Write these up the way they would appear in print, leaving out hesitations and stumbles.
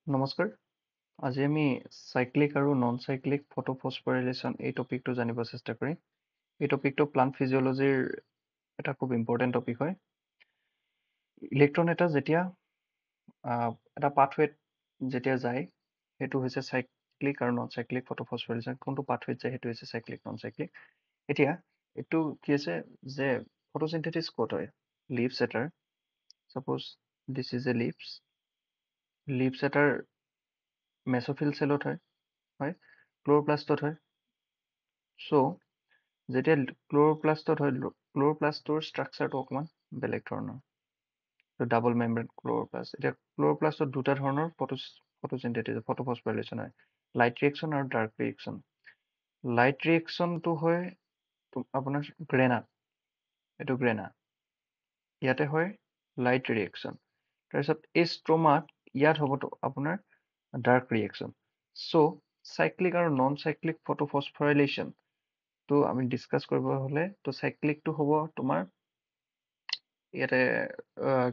নমস্কাৰ। আজি আমি চাইক্লিক আৰু নন চাইক্লিক ফটোফস্ফৰিলেশ্যন এই টপিকটো জানিব চেষ্টা কৰিম। এই টপিকটো প্লান্ট ফিজিঅলজিৰ এটা খুব ইম্পৰ্টেণ্ট টপিক হয়। ইলেক্ট্ৰন এটা যেতিয়া এটা পাথৱেত যেতিয়া যায় সেইটো হৈছে চাইক্লিক আৰু নন চাইক্লিক ফটোফস্ফৰিলেশ্যন। কোনটো পাথৱেত যায় সেইটো হৈছে চাইক্লিক নন চাইক্লিক। এতিয়া এইটো কি আছে যে ফটোচিন্থেসিস ক'ত হয়? লিভছ এটাৰ, suppose this is a leaves এটাৰ মেছ'ফিল চেলত হয়, ক্ল'ৰপ্লাষ্টত হয়। চ' যেতিয়া ক্ল'ৰপ্লাষ্টত হয়, ক্ল'ৰপ্লাষ্টৰ ষ্ট্ৰাকচাৰটো অকণমান বেলেগ ধৰণৰ। Double মেম্ব্ৰেন chloroplast. এতিয়া ক্ল'ৰপ্লাষ্টত দুটা ধৰণৰ ফটোফস্ফৰিলেশ্যন হয়, লাইট ৰিয়েকশ্যন আৰু ডাৰ্ক ৰিয়েকশ্যন। লাইট ৰিয়েকশ্যনটো হয় আপোনাৰ গ্ৰেনা, এইটো গ্ৰেনা। ইয়াতে হয় লাইট ৰিয়েকশ্যন। তাৰপিছত এই ষ্ট্ৰমাত ইয়াত হ'ব আপোনাৰ ডাৰ্ক ৰিয়েকশ্যন। চ' চাইক্লিক আৰু নন চাইক্লিক ফটোফস্ফৰিলেশ্যন টো আমি ডিছকাছ কৰিব হ'লে তো চাইক্লিকটো হ'ব তোমাৰ ইয়াতে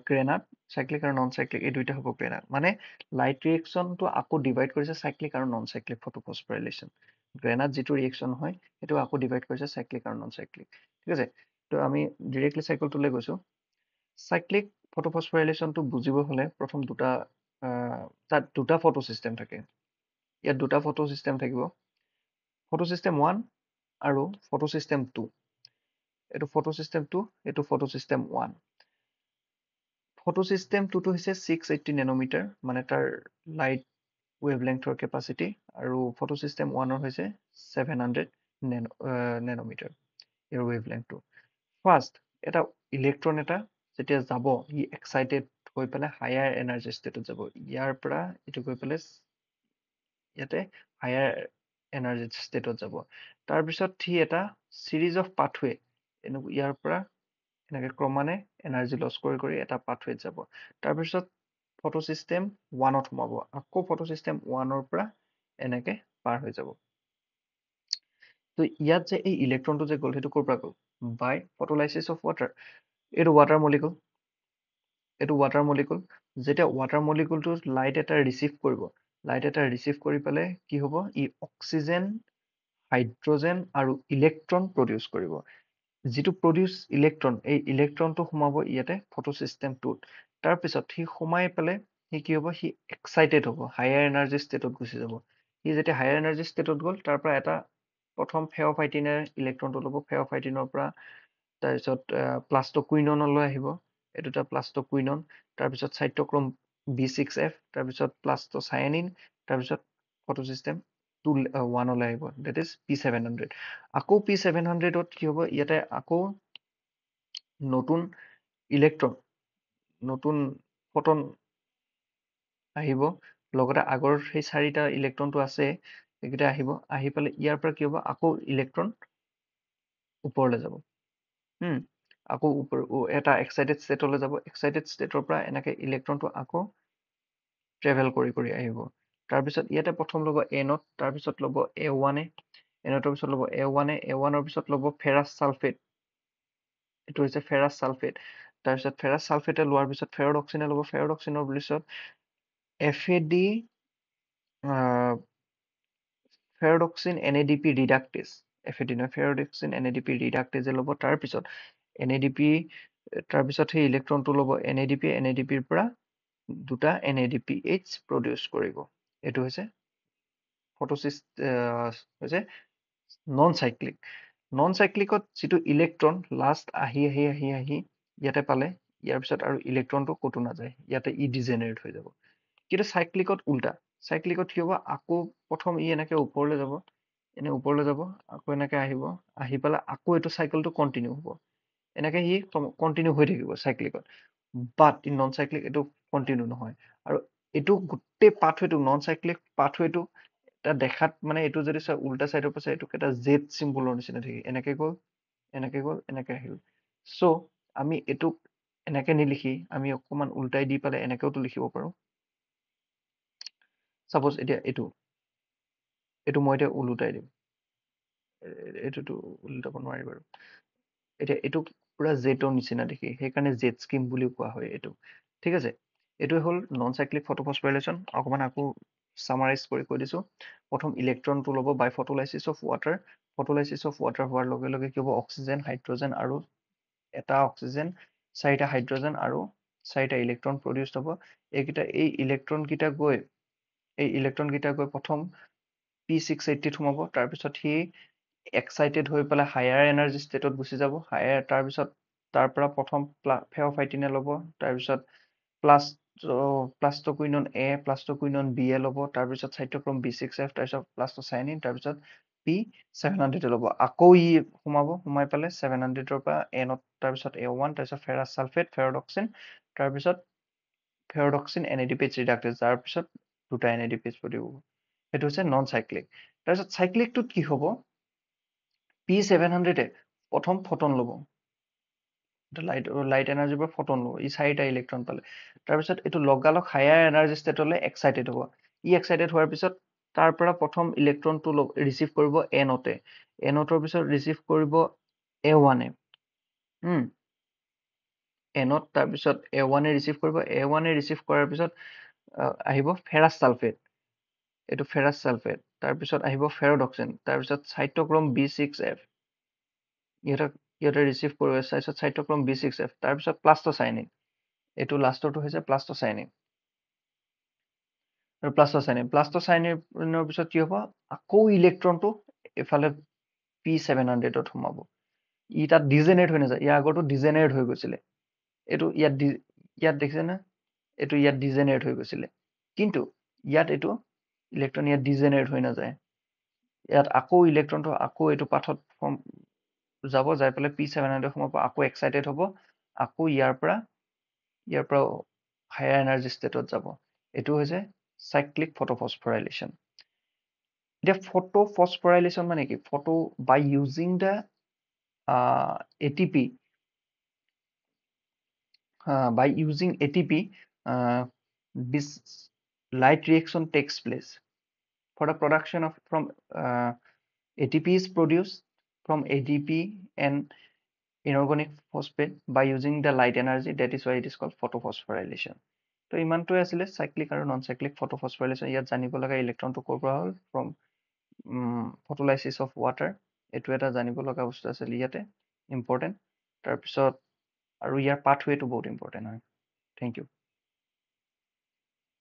গ্ৰেনাত, চাইক্লিক আৰু নন চাইক্লিক এই দুইটা হ'ব গ্ৰেনাত। মানে লাইট ৰিয়েকশ্যনটো আকৌ ডিভাইড কৰিছে চাইক্লিক আৰু নন চাইক্লিক ফটোফস্ফৰিলেশ্যন। গ্ৰেনাত যিটো ৰিয়েকশ্যন হয় সেইটো আকৌ ডিভাইড কৰিছে চাইক্লিক আৰু নন চাইক্লিক। ঠিক আছে, তো আমি ডিৰেক্টলি চাইকেলটোলৈ গৈছোঁ। চাইক্লিক ফটোফস্ফৰিলেশ্যনটো বুজিব হ'লে প্ৰথম তাত দুটা ফটো ছিষ্টেম থাকে। ইয়াত দুটা ফটো ছিষ্টেম থাকিব, ফটো ছিষ্টেম 1 আৰু ফটো ছিষ্টেম 2। এইটো ফটো ছিষ্টেম 2, এইটো ফটো ছিষ্টেম 1। ফটো ছিষ্টেম 2টো হৈছে 680 নেন'মিটাৰ, মানে তাৰ লাইট ৱেভলেংথৰ কেপাচিটি, আৰু ফটো ছিষ্টেম 1ৰ হৈছে 700 নেন'মিটাৰ ইয়াৰ ৱেভলেংথটো। ফাৰ্ষ্ট এটা ইলেক্ট্ৰন এটা যেতিয়া যাব, ই এক্সাইটেড হৈ পেলাই হায়াৰ এনাৰ্জি ষ্টেটত যাব। ইয়াৰ পৰা এইটো গৈ পেলাই ইয়াতে হায়াৰ এনাৰ্জি ষ্টেটত যাব। তাৰপিছত সি এটা চিৰিজ অফ পাথৱে ইয়াৰ পৰা এনেকে ক্ৰমানে এনাৰ্জি লছ কৰি কৰি এটা পাথৱেত যাব। তাৰপিছত ফটো ছিষ্টেম 1ত সোমাব, আকৌ ফটো ছিষ্টেম 1ৰ পৰা এনেকে পাৰ হৈ যাব। তো ইয়াত যে এই ইলেক্ট্ৰনটো যে গ'ল সেইটো ক'ৰ পৰা গ'ল? বাই ফটোলাইচিছ অফ ৱাটাৰ। এইটো ৱাটাৰ মলিকুল, যেতিয়া ৱাটাৰ মলিকুলটো লাইট এটা ৰিচিভ কৰিব, কৰি পেলাই কি হ'ব? ই অক্সিজেন, হাইড্ৰজেন আৰু ইলেক্ট্ৰন প্ৰডিউচ কৰিব। যিটো প্ৰডিউচ ইলেক্ট্ৰন, এই ইলেক্ট্ৰনটো সোমাব ইয়াতে ফটো ছিষ্টেম 2ত। তাৰপিছত সি সোমাই পেলাই সি কি হ'ব? সি এক্সাইটেড হ'ব, হায়াৰ এনাৰ্জি ষ্টেটত গুচি যাব। সি যেতিয়া হায়াৰ এনাৰ্জি ষ্টেটত গ'ল, তাৰ পৰা এটা প্ৰথম ফেঅ'ফাইটিনে ইলেক্ট্ৰনটো ল'ব, ফেঅ'ফাইটিনৰ পৰা তাৰপিছত প্লাষ্টকুইননলৈ আহিব, এইটো এটা প্লাষ্টকুইনন। তাৰপিছত চাইটক্ৰম B6F, তাৰপিছত প্লাষ্টচায়ানিন, তাৰপিছত ফটো ছিষ্টেম 1লৈ আহিব, ডেট ইজ P700। আকৌ P700ত কি হ'ব? ইয়াতে আকৌ নতুন ইলেক্ট্ৰন, নতুন ফটন আহিব, লগতে আগৰ সেই 4টা ইলেক্ট্ৰনটো আছে সেইকেইটা আহিব, আহি পেলাই ইয়াৰ পৰা কি হ'ব? আকৌ ইলেক্ট্ৰন ওপৰলৈ যাব। আকৌ এটা এক্সাইটেড ষ্টেটলৈ যাব, এক্সাইটেড ষ্টেটৰ পৰা এনেকে ইলেক্ট্ৰনটো আকৌ ট্ৰেভেল কৰি কৰি আহিব। তাৰপিছত ইয়াতে প্ৰথম ল'ব Nত, তাৰপিছত ল'ব A1-এ, Nতৰ পিছত ল'ব A1-এ, A1ৰ পিছত ল'ব ফেৰাছ ছালফেট, এইটো হৈছে ফেৰাছ ছালফেট। তাৰপিছত ফেৰাছ ছালফেটে লোৱাৰ পিছত ফেৰডক্সিনে ল'ব, ফেৰডক্সিনৰ পিছত FAD, ফেৰডক্সিন NADP ৰিডাক্টেজ, FAD নহয়, ফেৰডক্সিন NADP ৰিডাক্টেজে ল'ব। তাৰপিছত NADP, তাৰপিছত সেই ইলেক্ট্ৰনটো ল'ব NADPৰ পৰা দুটা NADPH প্ৰডিউচ কৰিব। এইটো হৈছে হৈছে নন চাইক্লিক। নন চাইক্লিকত যিটো ইলেক্ট্ৰন লাষ্ট আহি ইয়াতে পালে, ইয়াৰ পিছত আৰু ইলেক্ট্ৰনটো ক'তো নাযায়, ইয়াতে ই ডিজেনেৰেট হৈ যাব। কিন্তু চাইক্লিকত উল্টা, চাইক্লিকত কি হ'ব? আকৌ প্ৰথম ই এনেকে ওপৰলৈ যাব, আকৌ এনেকে আহিব, আহি পেলাই আকৌ এইটো চাইকেলটো কণ্টিনিউ হ'ব। এনেকে সি কণ্টিনিউ হৈ থাকিব চাইক্লিকত। বাট ইন নন চাইক্লিক এইটো কণ্টিনিউ নহয়। আৰু এইটো গোটেই পাথৱেটো, নন চাইক্লিক পাথৱেটো এটা দেখাত, মানে এইটো যদি উল্টা চাইডৰ পৰা চাই, এইটো এটা জেড চিম্বলৰ নিচিনা থাকে, এনেকে গ'ল, এনেকে আহিল। চ' আমি এইটোক এনেকে নিলিখি আমি অকণমান উল্টাই দি পেলাই এনেকেওতো লিখিব পাৰোঁ। ছাপোজ এতিয়া এইটো মই এতিয়া ওলোটাই দিম, এইটোতো ওলোটাব নোৱাৰি বাৰু। এতিয়া এইটো পুৰা জেডৰ নিচিনা দেখি, সেইকাৰণে জেড স্কিম বুলিও কোৱা হয় এইটো। ঠিক আছে, এইটোৱে হ'ল নন চাইক্লিক ফটোফস্ফৰিলেশ্যন। অকণমান আকৌ সামাৰাইজ কৰি কৈ দিছোঁ। প্ৰথম ইলেক্ট্ৰনটো ল'ব বাই ফটোলাইচিছ অফ ৱাটাৰ। ফটোলাইচিছ অফ ৱাটাৰ হোৱাৰ লগে লগে কি হ'ব, অক্সিজেন, হাইড্ৰজেন আৰু এটা অক্সিজেন, 4টা হাইড্ৰজেন আৰু 4টা ইলেক্ট্ৰন প্ৰডিউচ হ'ব। এই ইলেক্ট্ৰন কেইটা গৈ প্ৰথম P680ত সোমাব। তাৰপিছত সি এক্সাইটেড হৈ পেলাই হায়াৰ এনাৰ্জি ষ্টেটত গুচি যাব। তাৰপিছত তাৰ পৰা প্ৰথম ফেঅ'ফাইটিনে ল'ব। তাৰপিছত প্লাষ্টকুইনন এ, প্লাষ্টকুইনন বি এ ল'ব। তাৰপিছত চাইটক্ৰম B6F, তাৰপিছত প্লাষ্টচাইনিন, তাৰপিছত P700 ল'ব। আকৌ ই সোমাই পেলাই 700ৰ পৰা এনত, তাৰপিছত A1, তাৰপিছত ফেৰাছ ছালফেট, ফেৰডক্সিন, তাৰপিছত ফেৰডক্সিন NADPH ৰিডাক্টেজ, যাৰ পিছত 2টা NADPH প্ৰডিউচ হ'ব। সেইটো হৈছে নন চাইক্লিক। তাৰপিছত চাইক্লিকটোত কি হ'ব, P700 প্ৰথম ফটন ল'ব। লাইট এনাৰ্জিৰ পৰা ফটন ল'ব। ই 4টা ইলেক্ট্ৰন পালে। তাৰপিছত এইটো লগালগ হায়াৰ এনাৰ্জি ষ্টেটলৈ এক্সাইটেড হ'ব। ই এক্সাইটেড হোৱাৰ পিছত তাৰ পৰা প্ৰথম ইলেক্ট্ৰনটো ৰিচিভ কৰিব এনতে। এনতৰ পিছত ৰিচিভ কৰিব A1-এ। এনত তাৰপিছত A1-এ ৰিচিভ কৰিব। A1-এ ৰিচিভ কৰাৰ পিছত আহিব ফেৰাছ ছালফেট। এইটো ফেৰাছ ছালফেট। তাৰপিছত আহিব ফেৰডক্সিন। তাৰপিছত চাইটক্ৰম B6F। ইহঁতে ৰিচিভ কৰিব। তাৰপিছত চাইটক্ৰম B6F। তাৰপিছত প্লাষ্টচাইনিন। এইটো লাষ্টৰটো হৈছে প্লাষ্টচাইনিন। আৰু প্লাষ্টচাইনিনৰ পিছত কি হ'ব, আকৌ ইলেক্ট্ৰনটো এইফালে P700ত সোমাব। ই তাত ডিজেনেৰেট হৈ নাযায়। ইয়াৰ আগৰটো ডিজেনেৰেট হৈ গৈছিলে। এইটো ইয়াত দেখিছে না, এইটো ইয়াত ডিজেনেৰেট হৈ গৈছিলে। কিন্তু ইয়াত এইটো ইলেক্ট্ৰন ইয়াত ডিজেনেৰেট হৈ নাযায়। ইয়াত আকৌ ইলেক্ট্ৰনটো আকৌ এইটো পাথত যাব, যাই পেলাই P700 সোমাব, আকৌ এক্সাইটেড হ'ব, আকৌ ইয়াৰ পৰা হায়াৰ এনাৰ্জি ষ্টেটত যাব। এইটো হৈছে চাইক্লিক ফটোফস্ফৰাইলেশ্যন। এতিয়া ফটোফস্ফৰাইলেশ্যন মানে কি? By using the ATP, by using ATP, this light reaction takes place. For the production of ATP is produced from ADP and inorganic phosphate by using the light energy. That is why it is called photophosphorylation. তো ইমানটোৱে আছিলে cyclic আৰু non cyclic ফটোফস্ফৰাইলেশ্যন। ইয়াত জানিব লগা ইলেক্ট্ৰনটো ক'ৰ পৰা হ'ল, from ফটোলাইচিছ of water. এইটো এটা জানিব লগা বস্তু আছিলে ইয়াতে, ইম্পৰ্টেণ্ট। তাৰপিছত আৰু ইয়াৰ পাথৱেটো বহুত ইম্পৰ্টেণ্ট হয়। Thank U.